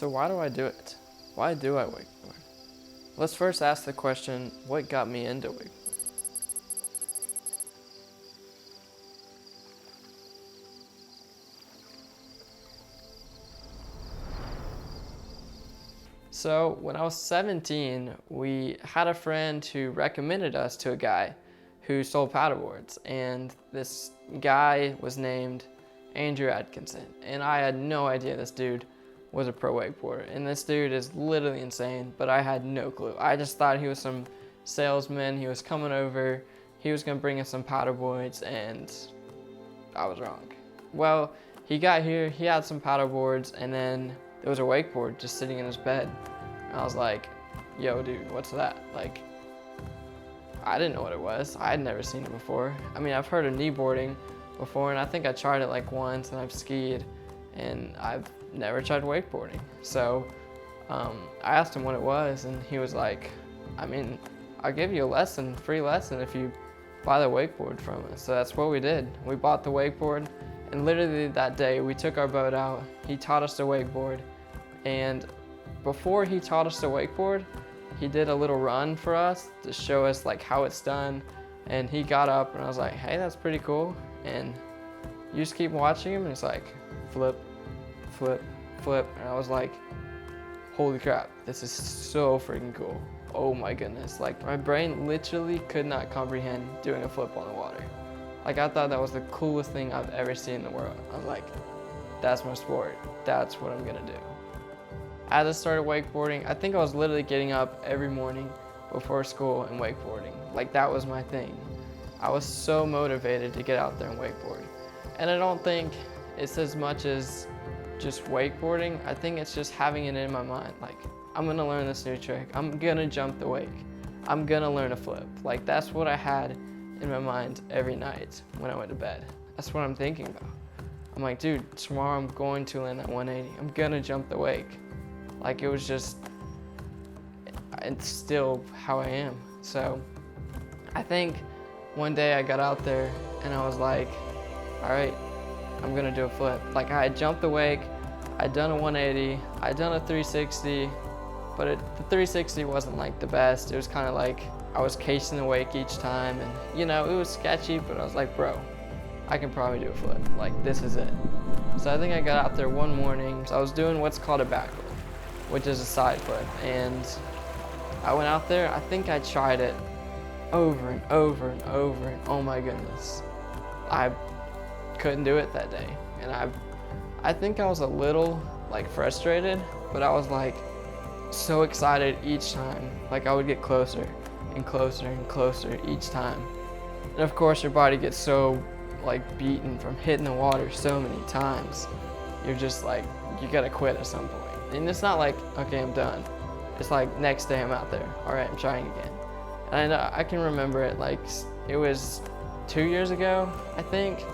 So why do I do it? Why do I wakeboard? Let's first ask the question, what got me into wakeboarding? So when I was 17, we had a friend who recommended us to a guy who sold paddleboards, and this guy was named Andrew Atkinson, and I had no idea this dude was a pro wakeboarder, and this dude is literally insane, but I had no clue. I just thought he was some salesman, he was coming over, he was gonna bring us some paddleboards, and I was wrong. Well, he got here, he had some paddleboards, and then there was a wakeboard just sitting in his bed. And I was like, yo dude, what's that? Like, I didn't know what it was. I had never seen it before. I mean, I've heard of kneeboarding before, and I think I tried it like once, and I've skied, and I've never tried wakeboarding. So I asked him what it was, and he was like, I mean, I'll give you a lesson, free lesson, if you buy the wakeboard from us. So that's what we did. We bought the wakeboard, and literally that day we took our boat out. He taught us to wakeboard, and before he taught us to wakeboard, he did a little run for us to show us like how it's done. And he got up, and I was like, hey, that's pretty cool. And you just keep watching him, and it's like flip, flip, flip. And I was like, holy crap, this is so freaking cool. Oh my goodness. Like, my brain literally could not comprehend doing a flip on the water. Like, I thought that was the coolest thing I've ever seen in the world. I was like, that's my sport. That's what I'm gonna do. As I started wakeboarding, I think I was literally getting up every morning before school and wakeboarding. Like, that was my thing. I was so motivated to get out there and wakeboard. And I don't think it's as much as just wakeboarding. I think it's just having it in my mind. Like, I'm gonna learn this new trick. I'm gonna jump the wake. I'm gonna learn a flip. Like, that's what I had in my mind every night when I went to bed. That's what I'm thinking about. I'm like, dude, tomorrow I'm going to land that 180. I'm gonna jump the wake. Like, it was just, it's still how I am. So I think one day I got out there and I was like, all right, I'm gonna do a flip. Like, I had jumped the wake, I'd done a 180, I'd done a 360, but the 360 wasn't like the best. It was kind of like I was casing the wake each time, and you know, it was sketchy, but I was like, bro, I can probably do a flip. Like, this is it. So I think I got out there one morning. So I was doing what's called a back flip, which is a side flip, and I went out there. I think I tried it over and over and over, and oh my goodness, I couldn't do it that day. And I think I was a little like frustrated, but I was like so excited each time. Like, I would get closer and closer and closer each time. And of course, your body gets so like beaten from hitting the water so many times. You're just like, you gotta quit at some point. And it's not like, okay, I'm done. It's like, next day I'm out there. All right, I'm trying again. And I know, I can remember it like it was 2 years ago, I think,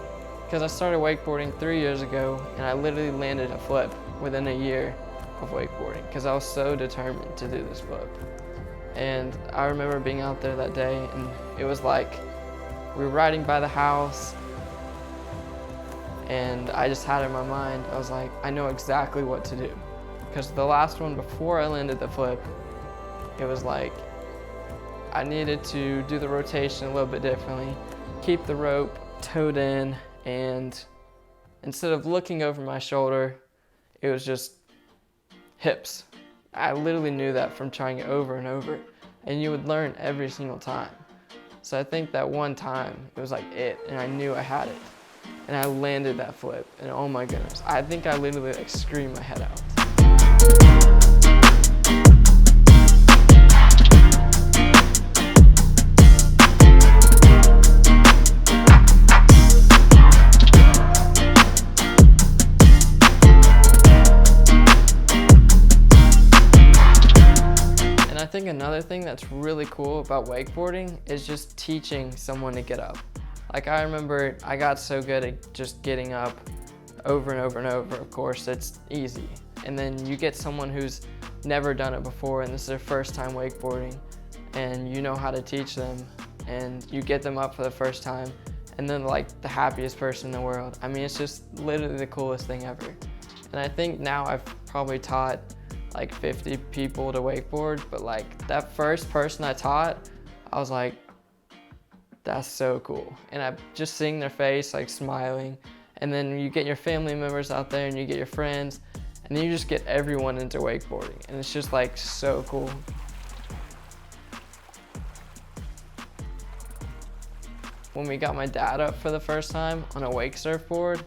because I started wakeboarding 3 years ago, and I literally landed a flip within a year of wakeboarding because I was so determined to do this flip. And I remember being out there that day, and it was like we were riding by the house, and I just had it in my mind, I was like, I know exactly what to do. Because the last one, before I landed the flip, it was like I needed to do the rotation a little bit differently, keep the rope towed in, and instead of looking over my shoulder, it was just hips. I literally knew that from trying it over and over, and you would learn every single time. So I think that one time, it was like it, and I knew I had it. And I landed that flip, and oh my goodness, I think I literally like screamed my head out. I think another thing that's really cool about wakeboarding is just teaching someone to get up. Like, I remember I got so good at just getting up over and over and over. Of course, it's easy. And then you get someone who's never done it before, and this is their first time wakeboarding, and you know how to teach them, and you get them up for the first time, and then like the happiest person in the world. I mean, it's just literally the coolest thing ever. And I think now I've probably taught like 50 people to wakeboard, but like that first person I taught, I was like, that's so cool. And I just seeing their face, like smiling, and then you get your family members out there and you get your friends, and then you just get everyone into wakeboarding, and it's just like so cool. When we got my dad up for the first time on a wake surfboard,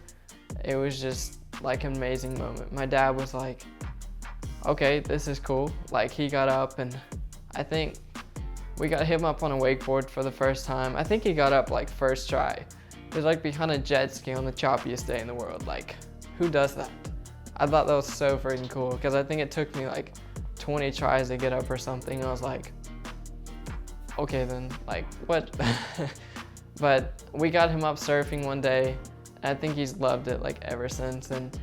it was just like an amazing moment. My dad was like, okay, this is cool. Like he got up, and I think we got him up on a wakeboard for the first time. I think he got up like first try. It was like behind a jet ski on the choppiest day in the world. Like, who does that? I thought that was so freaking cool, because I think it took me like 20 tries to get up or something. I was like, okay then, like what? But we got him up surfing one day. I think he's loved it like ever since, and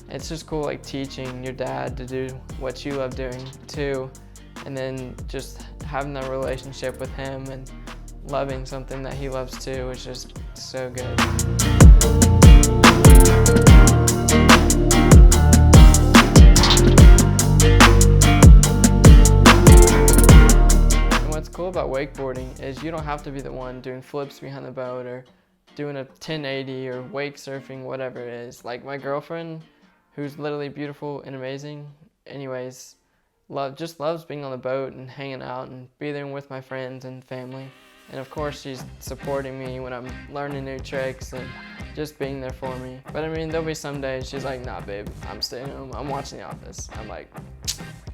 it's just cool like teaching your dad to do what you love doing too, and then just having that relationship with him and loving something that he loves too is just so good. And what's cool about wakeboarding is you don't have to be the one doing flips behind the boat or doing a 1080 or wake surfing, whatever it is. Like my girlfriend, who's literally beautiful and amazing, anyways, just loves being on the boat and hanging out and being with my friends and family. And of course she's supporting me when I'm learning new tricks and just being there for me. But I mean, there'll be some days she's like, nah babe, I'm staying home, I'm watching The Office. I'm like,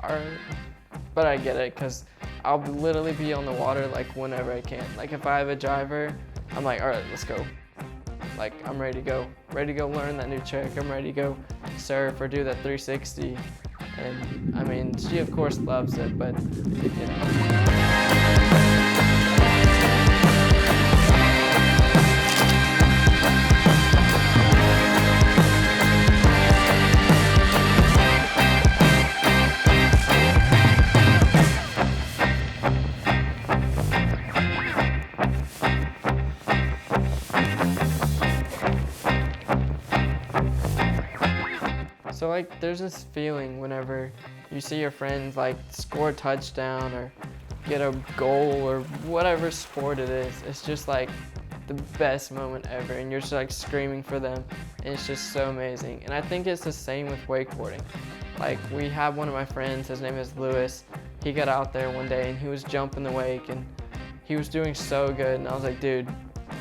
all right. But I get it, because I'll literally be on the water like whenever I can. Like if I have a driver, I'm like, all right, let's go. Like I'm ready to go learn that new trick. I'm ready to go surf or do that 360. And I mean, she of course loves it, but you know. So like there's this feeling whenever you see your friends like score a touchdown or get a goal or whatever sport it is. It's just like the best moment ever, and you're just like screaming for them, and it's just so amazing. And I think it's the same with wakeboarding. Like we have one of my friends, his name is Lewis. He got out there one day and he was jumping the wake and he was doing so good, and I was like, dude,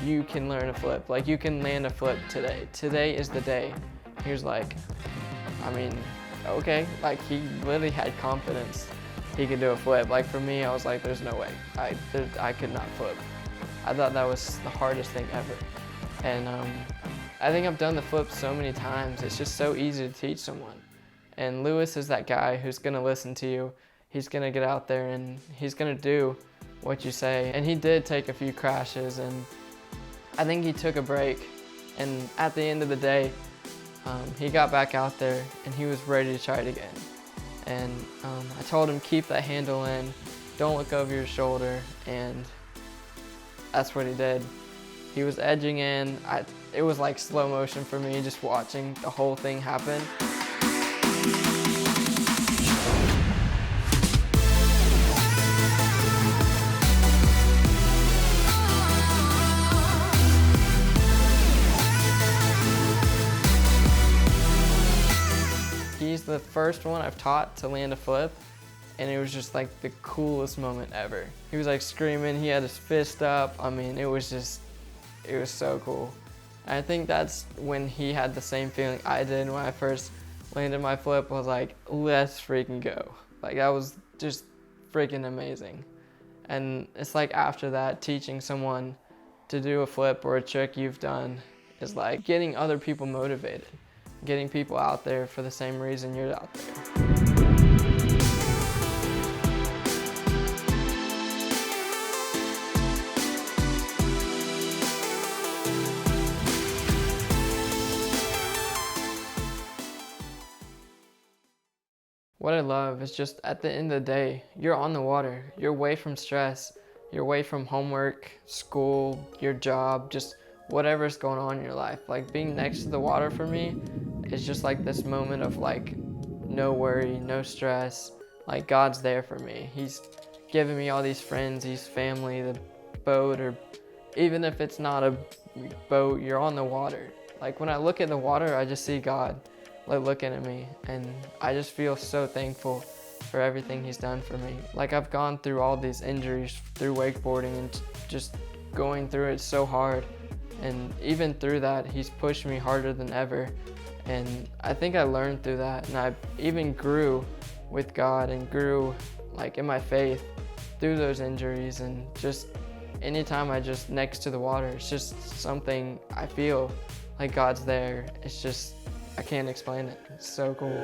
you can learn a flip. Like you can land a flip today. Today is the day. He was like, I mean, okay. Like he literally had confidence he could do a flip. Like for me, I was like, there's no way. I could not flip. I thought that was the hardest thing ever. And I think I've done the flip so many times. It's just so easy to teach someone. And Lewis is that guy who's gonna listen to you. He's gonna get out there and he's gonna do what you say. And he did take a few crashes, and I think he took a break. And at the end of the day, he got back out there and he was ready to try it again. And I told him, keep that handle in, don't look over your shoulder, and that's what he did. He was edging in. It was like slow motion for me, just watching the whole thing happen. He's the first one I've taught to land a flip, and it was just like the coolest moment ever. He was like screaming, he had his fist up. I mean, it was so cool. And I think that's when he had the same feeling I did when I first landed my flip. I was like, let's freaking go. Like that was just freaking amazing. And it's like after that, teaching someone to do a flip or a trick you've done is like getting other people motivated. Getting people out there for the same reason you're out there. What I love is just at the end of the day, you're on the water, you're away from stress, you're away from homework, school, your job, just whatever's going on in your life. Like being next to the water for me is just like this moment of like no worry, no stress. Like, God's there for me. He's given me all these friends, these family, the boat, or even if it's not a boat, you're on the water. Like, when I look at the water, I just see God like looking at me, and I just feel so thankful for everything He's done for me. Like, I've gone through all these injuries through wakeboarding and just going through it so hard, and even through that, He's pushed me harder than ever. And I think I learned through that, and I even grew with God and grew like in my faith through those injuries. And just anytime I just next to the water, it's just something I feel like God's there. It's just, I can't explain it. It's so cool.